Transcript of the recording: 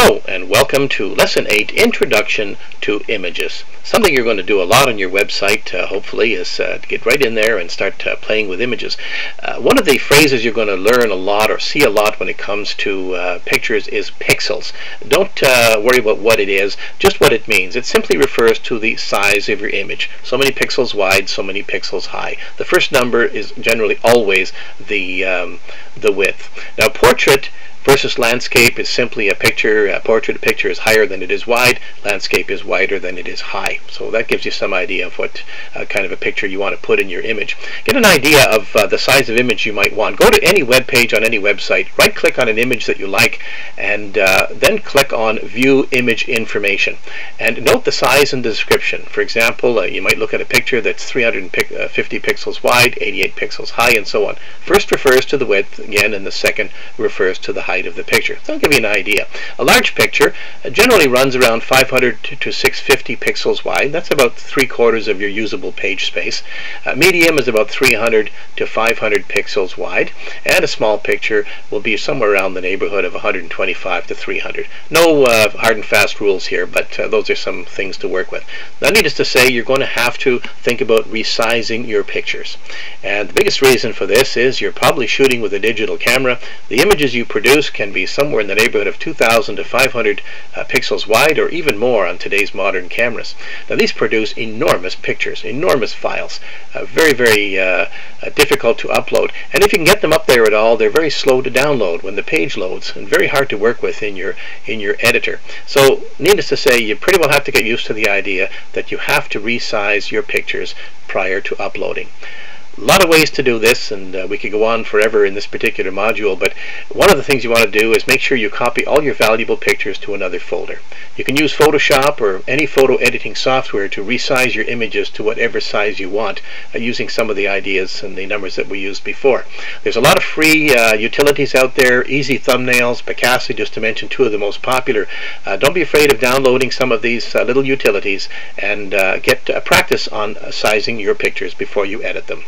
Hello and welcome to Lesson 8, Introduction to Images. Something you're going to do a lot on your website, hopefully, is get right in there and start playing with images. One of the phrases you're going to learn a lot or see a lot when it comes to pictures is pixels. Don't worry about what it is, just what it means. It simply refers to the size of your image. So many pixels wide, so many pixels high. The first number is generally always the width. Now, portrait versus landscape is simply a picture. A portrait picture is higher than it is wide. Landscape is wider than it is high. So that gives you some idea of what kind of a picture you want to put in your image. Get an idea of the size of image you might want. Go to any web page on any website, right click on an image that you like, and then click on View Image Information. And note the size and description. For example, you might look at a picture that's 350 pixels wide, 88 pixels high, and so on. First refers to the width, again, and the second refers to the height of the picture. That'll give you an idea. A large picture generally runs around 500 to 650 pixels wide. That's about 3/4 of your usable page space. Medium is about 300 to 500 pixels wide, and a small picture will be somewhere around the neighborhood of 125 to 300. No hard and fast rules here, but those are some things to work with. Now, needless to say, you're going to have to think about resizing your pictures. And the biggest reason for this is you're probably shooting with a digital camera. The images you produce can be somewhere in the neighborhood of 2,000 to 500 pixels wide, or even more on today's modern cameras. Now, these produce enormous pictures, enormous files, very difficult to upload. And if you can get them up there at all, they're very slow to download when the page loads, and very hard to work with in your editor. So, needless to say, you pretty well have to get used to the idea that you have to resize your pictures prior to uploading. A lot of ways to do this, and we could go on forever in this particular module, but one of the things you want to do is make sure you copy all your valuable pictures to another folder. You can use Photoshop or any photo editing software to resize your images to whatever size you want, using some of the ideas and the numbers that we used before. There's a lot of free utilities out there, Easy Thumbnails, Picasso, just to mention two of the most popular. Don't be afraid of downloading some of these little utilities and get practice on sizing your pictures before you edit them.